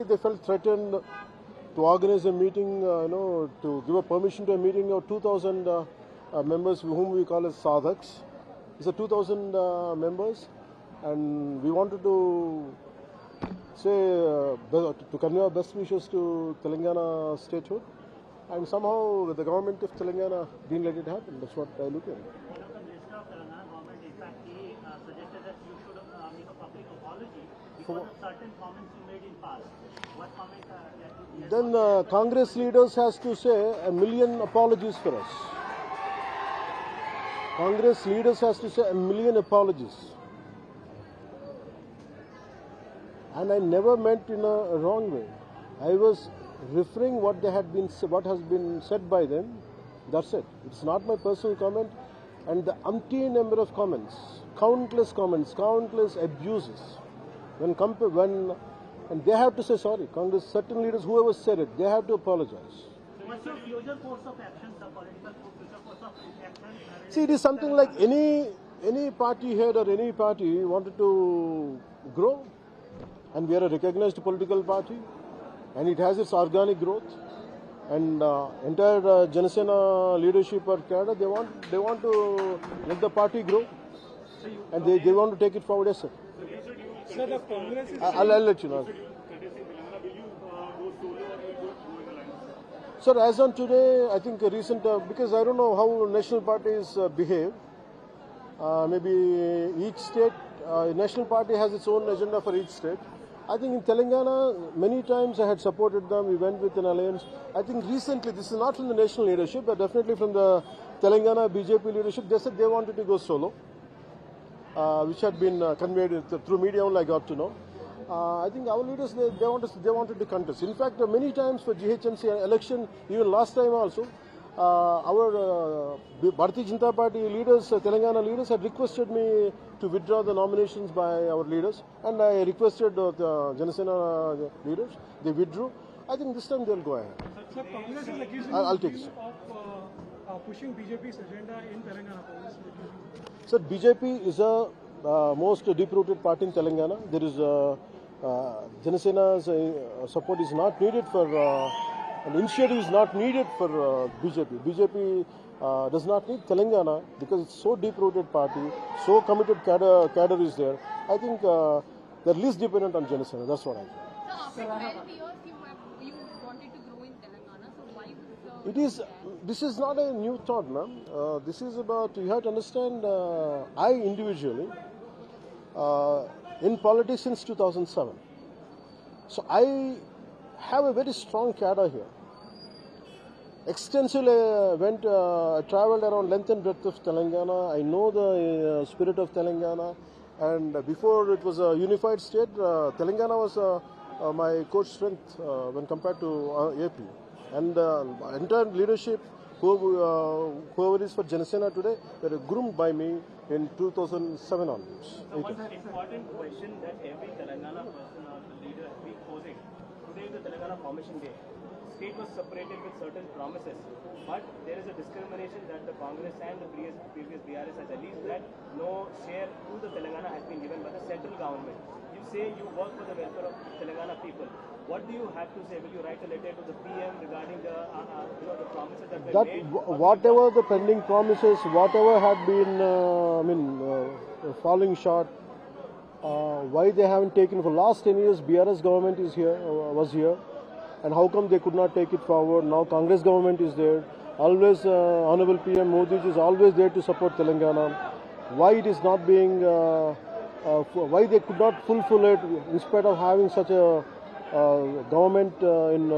They felt threatened to organize a meeting, to give a permission to a meeting of 2,000 members, whom we call as Sadhaks. It's a 2,000 members, and we wanted to say, to convey our best wishes to Telangana statehood, and somehow the government of Telangana didn't let it happen. That's what I look at. One of the Minister of Telangana government, in fact, he suggested that you should make a public apology because of certain comments you made in past. What comment? Then Congress leaders has to say 1 million apologies for us. Congress leaders has to say 1 million apologies. And I never meant in a wrong way. I was referring what has been said by them. That's it. It's not my personal comment. And the umpteen number of comments, countless abuses. And they have to say sorry. Congress, certain leaders, whoever said it, they have to apologize. So what's your future course of action, the political future course of action? See, it is something like any party head or any party wanted to grow, and we are a recognized political party, and it has its organic growth, and entire Janasena leadership or cadre, they want to let the party grow, and they want to take it forward. Yes, sir. Sir, the Congress is I'll let you know. Sir, as on today, I think because I don't know how national parties behave. Maybe each state, national party has its own agenda for each state. I think in Telangana, many times I had supported them. We went with an alliance. I think recently, this is not from the national leadership, but definitely from the Telangana BJP leadership. They said they wanted to go solo, which had been conveyed through media only I got to know. I think our leaders, they wanted to contest. In fact, many times for GHMC election, even last time also, our Bharatiya Janata Party leaders, Telangana leaders, had requested me to withdraw the nominations by our leaders, and I requested the Janasena leaders. They withdrew. I think this time they'll go ahead. Sir, Congress is accusing I'll take it, sir. of pushing BJP's agenda in Telangana. Sir, BJP is a most deep-rooted party in Telangana. There is Janasena's support is not needed for, an initiative is not needed for BJP. BJP does not need Telangana because it's so deep-rooted party, so committed cadre is there. I think they're least dependent on Janasena. That's what I think. So after 12 years, you wanted to grow in Telangana. So why This is not a new thought, ma'am. This is about, you have to understand, I individually, in politics since 2007. So I have a very strong cadre here. Extensively traveled around length and breadth of Telangana. I know the spirit of Telangana. And before it was a unified state, Telangana was my core strength when compared to AP. And entire leadership, whoever is for Janasena today, they were groomed by me in 2007 onwards. So one important question that every Telangana person or the leader has been posing. Today is the Telangana Formation Day. State was separated with certain promises, but there is a discrimination that the Congress and the previous BRS has alleged that no share to the Telangana has been given by the central government. You say you work for the welfare of Telangana people. What do you have to say? Will you write a letter to the PM regarding the promises that were made? Whatever the pending promises, whatever had been, falling short, why they haven't taken for last 10 years, BRS government is here, was here, and how come they could not take it forward? Now Congress government is there. Always, Honorable PM Modi is always there to support Telangana. Why it is not being, why they could not fulfill it in spite of having such a government in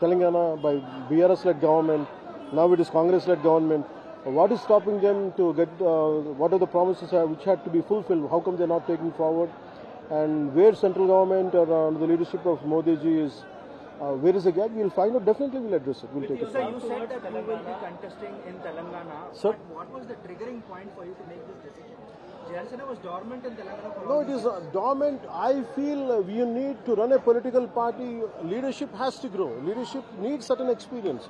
Telangana by BRS-led government. Now it is Congress-led government. What is stopping them to get, what are the promises which had to be fulfilled? How come they are not taking forward? And where central government or under the leadership of Modi ji is, where is the gap? We will find out. Definitely we will address it. We will take it. Sir, you said that you will be contesting in Telangana. Sir? But what was the triggering point for you to make this decision? Janasena was dormant in Telangana for No, it is dormant. I feel we need to run a political party. Leadership has to grow. Leadership needs certain experience.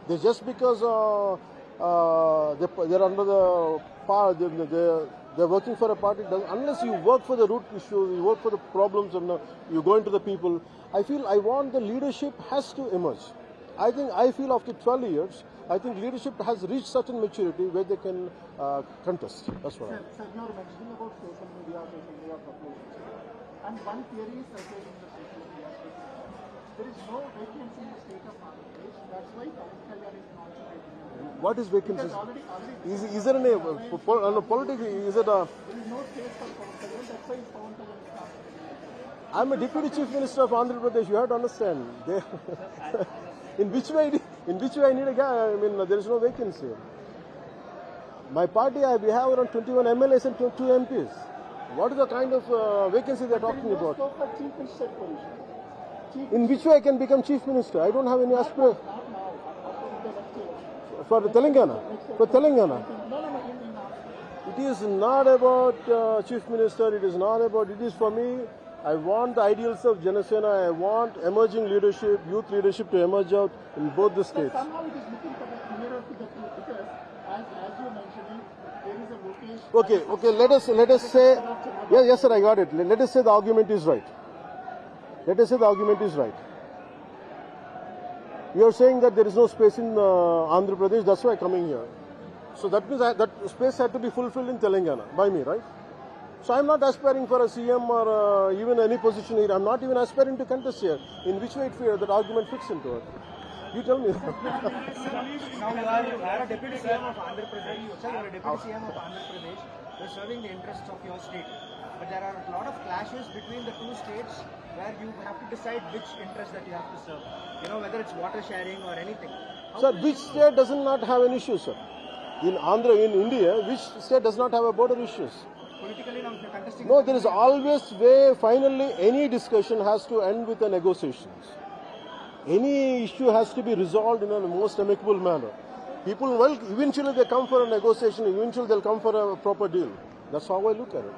They just because they're under the power, They're working for a party. Unless you work for the root issues, you work for the problems, and you go into the people. I want the leadership has to emerge. I feel after 12 years, I think leadership has reached certain maturity where they can contest. That's what I Sir, you are mentioning about social media proposals. And one theory is circulating in the social media space. There is no vacancy in the state of Andhra Pradesh. That's why Pawan Kalyan is not taking. What is vacancies? Already Is there any politics? Is it a? there is no space for Pawan Kalyan. That's why Pawan Kalyan is not. I'm a deputy chief minister of Andhra Pradesh. You have to understand. In which way I need a guy? I mean, there is no vacancy. My party, we have around 21 MLAs and 2 MPs. What is the kind of vacancy they are talking about? Scope for chief minister position. In which way I can become chief minister? I don't have any aspiration. Not now. After the next year. For Telangana. For Telangana. No, in It is not about chief minister. It is not about. It is for me. I want the ideals of Janasena. I want emerging leadership, youth leadership to emerge out in both the states. somehow it is looking for the nearer to the truth because as you mentioned, there is a location. Okay. Let us say. Yes, sir. I got it. Let us say the argument is right. You are saying that there is no space in Andhra Pradesh. That's why coming here. So that means that space had to be fulfilled in Telangana by me, right? So I'm not aspiring for a CM or even any position here. I'm not even aspiring to contest here. In which way that argument fits into it? You tell me. Now you are a deputy CM of Andhra Pradesh. Sir, you are a deputy CM of Andhra Pradesh. You are serving the interests of your state. But there are a lot of clashes between the two states where you have to decide which interest that you have to serve. You know, whether it's water sharing or anything. Sir, which state does not have an issue, sir? In India, which state does not have a border issues? Politically, now you're contesting. No, there is always way. Finally, any discussion has to end with a negotiations. Any issue has to be resolved in a most amicable manner. People, well, eventually they come for a negotiation. Eventually they'll come for a proper deal. That's how I look at it.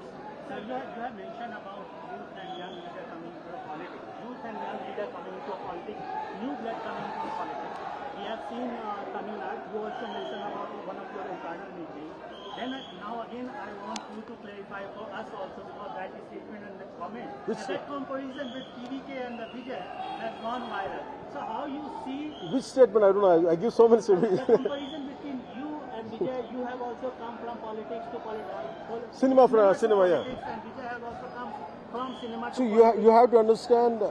Sir, you have mentioned about youth and young leader coming into politics. Youth and young leader coming into politics. New blood coming into politics. We have seen Tamil Nadu. You also mentioned about one of your internal meetings. Then now again, I want you to clarify for us also because that is statement and the comment. That comparison with TVK and the Vijay has gone viral. So how you see Which statement? I don't know. I give so many the comparison between you and Vijay? You have also come from politics to politics. Cinema, yeah. And Vijay has also come from cinema to See, politics. you have to understand,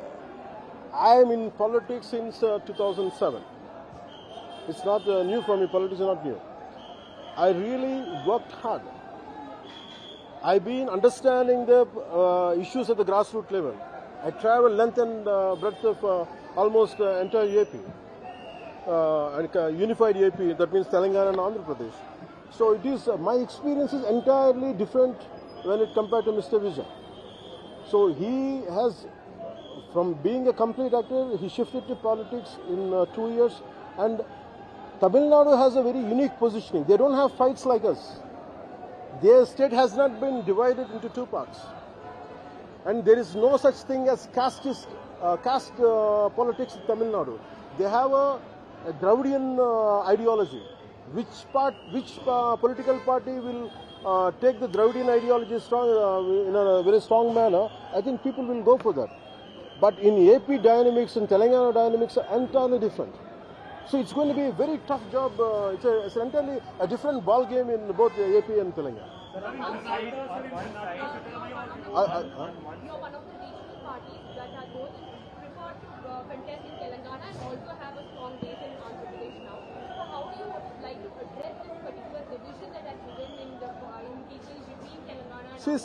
I am in politics since 2007. It's not new for me. Politics is not new. I really worked hard. I've been understanding the issues at the grassroots level. I travel length and breadth of almost entire AP, and unified AP. That means Telangana and Andhra Pradesh. So it is my experience is entirely different when it compared to Mr. Vijay. So he has, from being a complete actor, he shifted to politics in 2 years, and Tamil Nadu has a very unique positioning. They don't have fights like us. Their state has not been divided into 2 parts. And there is no such thing as caste politics in Tamil Nadu. They have a Dravidian ideology. Which political party will take the Dravidian ideology strong, in a very strong manner, I think people will go for that. But in AP dynamics and Telangana dynamics are entirely different. So it's going to be a very tough job. It's entirely a different ball game in both AP and Telangana. You're one of the regional parties that are both prefer to contest in Telangana and also have a strong base in Andhra Pradesh now. So how do you like to address this particular division that has been in the people between Telangana and See,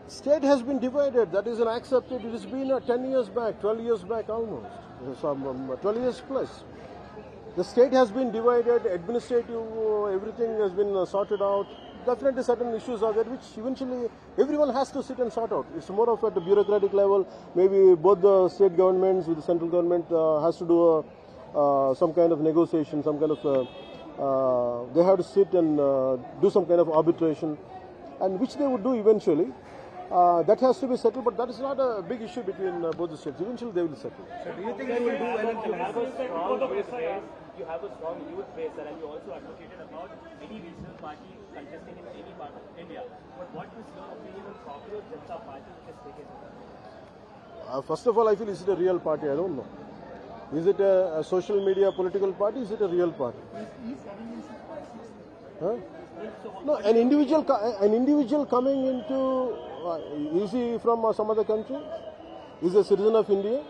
state has been divided. That is unaccepted. It has been 10 years back, 12 years back almost. Some 12 years plus. The state has been divided, administrative, everything has been sorted out. Definitely certain issues are there which eventually everyone has to sit and sort out. It's more of at the bureaucratic level. Maybe both the state governments with the central government has to do some kind of negotiation, some kind of, they have to sit and do some kind of arbitration, and which they would do eventually. That has to be settled, but that is not a big issue between both the states. Eventually they will settle. So do you think you will do well in Telangana? you have a strong youth base there, and you also advocated about any regional party contesting in any part of India. But what is your opinion on Popular Janata Party which has taken over? First of all, I feel, is it a real party? I don't know. Is it a social media political party? Is it a real party? Huh? No, an individual coming into, is he from some other country? Is he a citizen of India?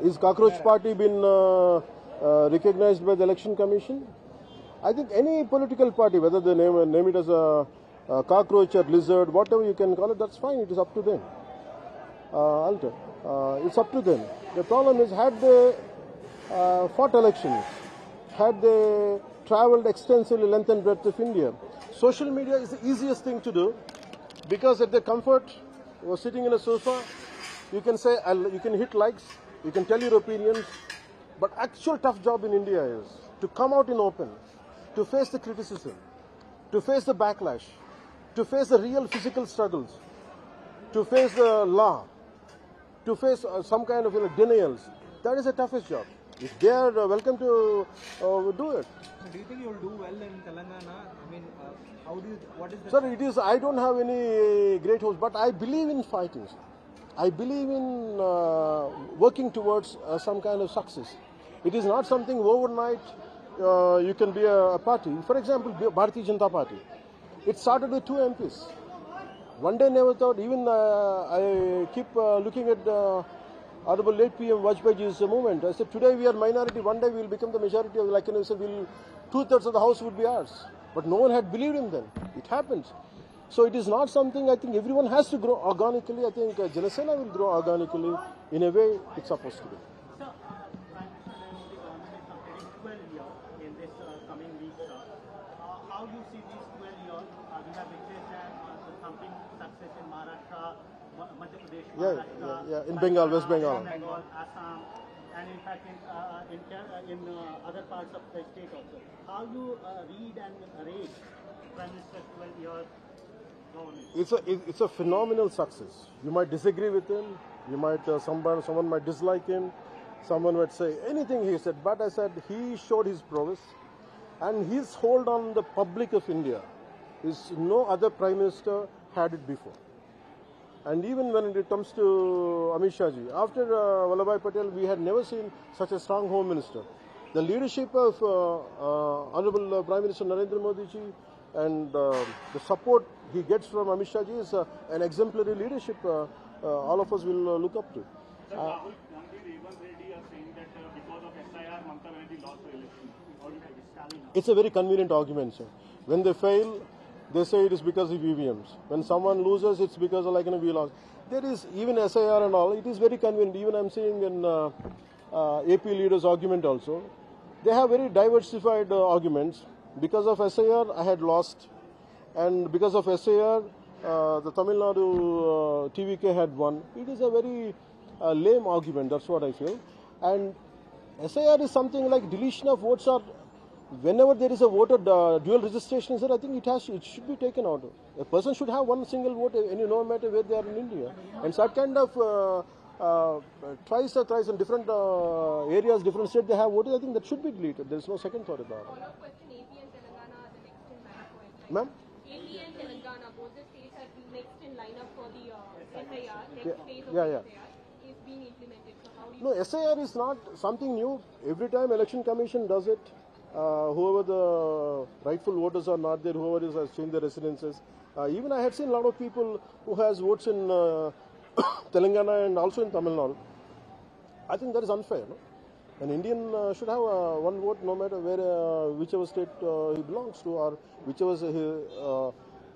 Is Cockroach Party been recognized by the Election Commission? I think any political party, whether they name it as a cockroach or lizard, whatever you can call it, that's fine. It is up to them. Alter. It's up to them. The problem is, had they fought elections, had they travelled extensively length and breadth of India, social media is the easiest thing to do, because at their comfort, you're sitting in a sofa, you can say, you can hit likes, you can tell your opinions, but actual tough job in India is to come out in open, to face the criticism, to face the backlash, to face the real physical struggles, to face the law, to face some kind of denials. That is the toughest job. If they are welcome to do it. So do you think you will do well in Telangana? I mean, what is the... Sir, I don't have any great hopes, but I believe in fighting. I believe in working towards some kind of success. It is not something overnight you can be a party. For example, Bharatiya Janata Party. It started with 2 MPs. One day never thought, even I keep looking at Honorable late PM Vajpayee's movement. I said, today we are minority, one day we will become the majority. Like I said, 2/3 of the house would be ours. But no one had believed in them. It happens. So it is not something, I think everyone has to grow organically. I think Janasena will grow organically in a way it's supposed to be. Sir, Prime Minister Narendra Modi is completing 12 years in this coming week, sir. How do you see these 12 years? We have witnessed something success in Maharashtra, Madhya Pradesh, Maharashtra, In Bengal, West Bengal. Assam, and in fact in other parts of the state also. How do you read and rate Prime Minister's 12 years government? It's a phenomenal success. You might disagree with him. You might someone might dislike him. Someone might say anything he said. But I said he showed his prowess, and his hold on the public of India is no other Prime Minister had it before. And even when it comes to Amit Shah ji, after Vallabhbhai Patel, we had never seen such a strong Home Minister. The leadership of Honorable Prime Minister Narendra Modi ji and the support he gets from Amit Shah ji is an exemplary leadership all of us will look up to. Rahul Gandhi and Revan Reddy are saying that because of SIR, Mamata Banerjee lost the election. How do you think It's a very convenient argument, sir. When they fail, they say it is because of EVMs. When someone loses, it's because of we lost. There is even SIR and all. It is very convenient. Even I'm seeing in AP leaders' argument also. They have very diversified arguments. Because of SIR, I had lost. And because of SIR, the Tamil Nadu TVK had won. It is a very lame argument, that's what I feel. And SIR is something like deletion of votes are, whenever there is a voter dual registration, sir, I think it should be taken out. A person should have one single vote, no matter where they are in India. And such kind of twice in different areas, different states they have voted, I think that should be deleted. There is no second thought about it. Follow-up question, AP and Telangana are the next in line for Ma'am? AP and Telangana, both the states are next in lineup for the SIR, next phase of Yeah. SIR is being implemented. So how do you... No, SIR is not something new. Every time Election Commission does it, whoever the rightful voters are not there, whoever has changed their residences. Even I had seen a lot of people who has votes in Telangana and also in Tamil Nadu. I think that is unfair. No? An Indian should have one vote no matter where, whichever state he belongs to or whichever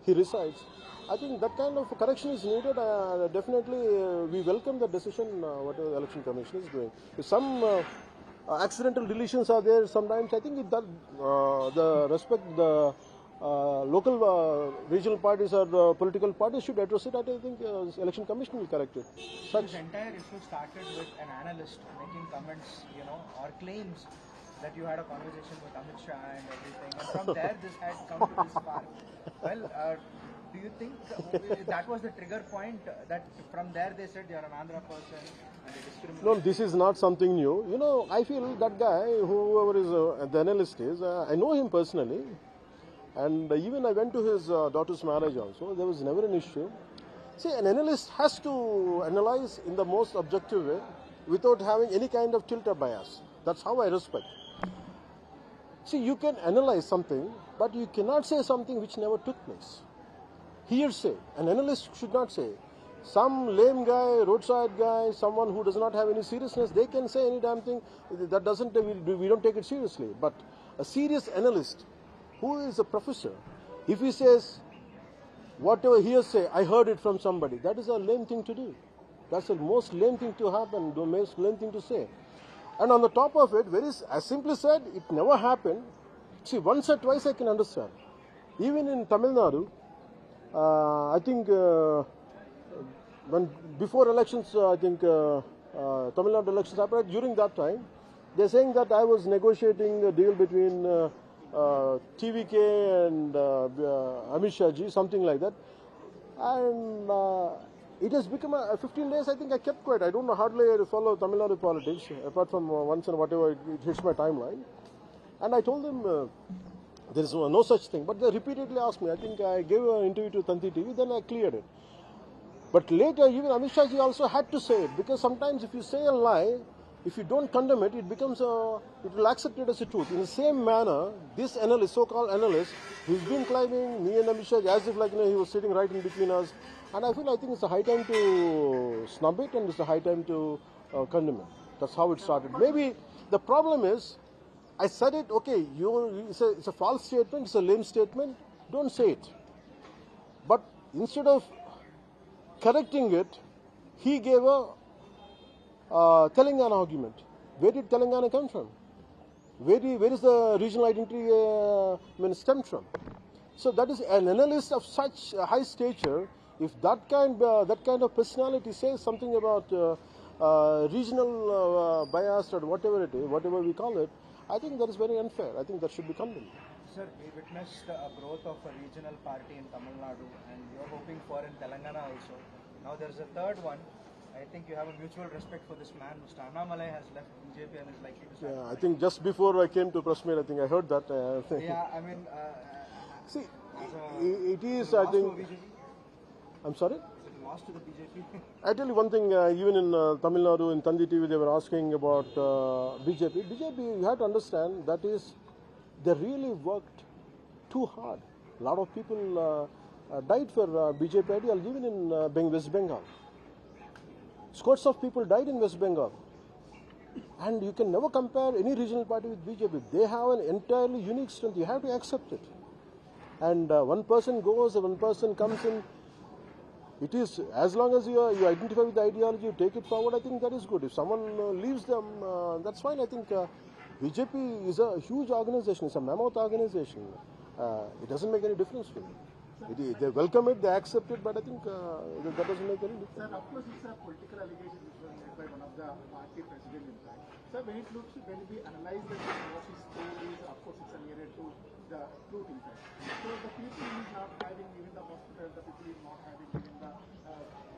he resides. I think that kind of correction is needed. Definitely, we welcome the decision what the Election Commission is doing. If some accidental deletions are there sometimes, I think the local regional parties or political parties should address it. I think Election Commission will correct it. This entire issue started with an analyst making comments, or claims that you had a conversation with Amit Shah and everything. And from there, this had come to this far. Well, do do you think that was the trigger point that from there they said you're an Andhra person and they discriminated? No, this is not something new. You know, I feel that guy, whoever is the analyst is, I know him personally. And even I went to his daughter's marriage also. There was never an issue. See, an analyst has to analyze in the most objective way without having any kind of tilt or bias. That's how I respect. See, you can analyze something, but you cannot say something which never took place. Hearsay. An analyst should not say. Some lame guy, roadside guy, someone who does not have any seriousness, they can say any damn thing. That doesn't, we don't take it seriously. But a serious analyst, who is a professor, if he says, whatever hearsay, I heard it from somebody, that is a lame thing to do. That's the most lame thing to happen, the most lame thing to say. And on the top of it, as simply said, it never happened. See, once or twice I can understand. Even in Tamil Nadu, I think when before elections, I think Tamil Nadu elections happened, during that time, they're saying that I was negotiating a deal between TVK and Amit Shah ji, something like that. And it has become 15 days, I think I kept quiet. I don't know hardly follow Tamil Nadu politics, apart from once and whatever it hits my timeline. And I told them there is no such thing. But they repeatedly asked me. I think I gave an interview to Tanti TV, then I cleared it. But later, even Amit Shah ji also had to say it, because sometimes if you say a lie, if you don't condemn it, it becomes it will accept it as a truth. In the same manner, this analyst, so-called analyst, he's been climbing me and Amit Shah as if like he was sitting right in between us. And I think it's a high time to snub it and it's a high time to condemn it. That's how it started. Maybe the problem is, I said it, okay, it's a false statement, it's a lame statement, don't say it. But instead of correcting it, he gave a Telangana argument. Where did Telangana come from? Where is the regional identity stemmed from? So that is an analyst of such high stature. If that kind of personality says something about regional bias or whatever it is, whatever we call it, I think that is very unfair. I think that should be condemned. Sir, we witnessed a growth of a regional party in Tamil Nadu, and you're hoping for in Telangana also. Now there's a third one. I think you have a mutual respect for this man. Mr. Annamalai has left BJP and is likely to start. Yeah, I think just before I came to press meet, I think I heard that. Yeah, I mean, see, it is, I think. I'm sorry? Is it lost to the BJP? I tell you one thing, even in Tamil Nadu, in Tanti TV, they were asking about BJP. BJP, you have to understand, that is, they really worked too hard. A lot of people died for BJP ideology, even in West Bengal. Scores of people died in West Bengal. And you can never compare any regional party with BJP. They have an entirely unique strength. You have to accept it. And one person goes, one person comes in. It is, as long as you identify with the ideology, you take it forward, I think that is good. If someone leaves them, that's fine. I think BJP is a huge organization. It's a mammoth organization. It doesn't make any difference to me. They welcome it, they accept it, but I think that doesn't make any difference. Sir, of course, it's a political allegation which was made by one of the party president in fact. Sir, when we analyze the what his story is, of course, it's nearer to the truth in fact. So the people is not having even the hospital, the people is not having even the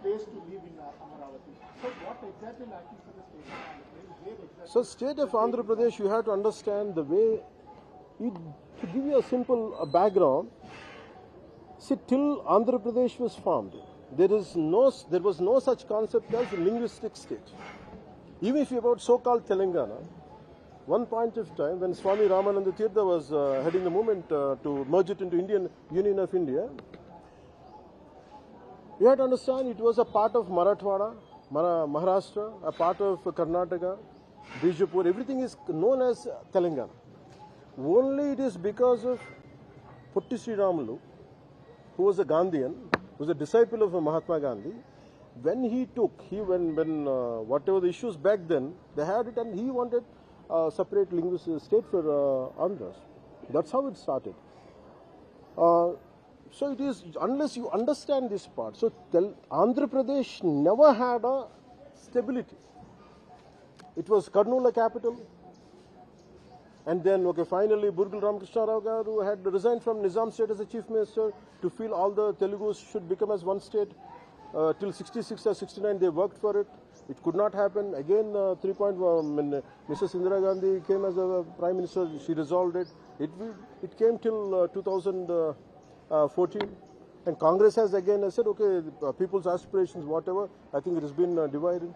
place to live in Amaravati. So what exactly lacking for the state of Andhra Pradesh? So state of Andhra Pradesh, you have to understand the way, to give you a simple background. See, till Andhra Pradesh was formed, there was no such concept as a linguistic state. Even if you about so-called Telangana, one point of time when Swami Ramananda Tirtha was heading the movement to merge it into Indian Union of India, you have to understand it was a part of Marathwada, Maharashtra, a part of Karnataka, Bijapur, everything is known as Telangana. Only it is because of Putti Sri Ramulu, who was a Gandhian, who was a disciple of Mahatma Gandhi. When he took, when whatever the issues back then, they had it, and he wanted a separate linguistic state for Andhras. That's how it started. So it is, unless you understand this part, so Andhra Pradesh never had a stability. It was Kurnool capital. And then, okay, finally, Burgul Ramakrishna Rao Garu had resigned from Nizam state as a chief minister to feel all the Telugus should become as one state. Till 66 or 69, they worked for it. It could not happen. Again, when Mrs. Indira Gandhi came as a prime minister, she resolved it. It came till 2014. And Congress has again said, okay, people's aspirations, whatever, I think it has been divided.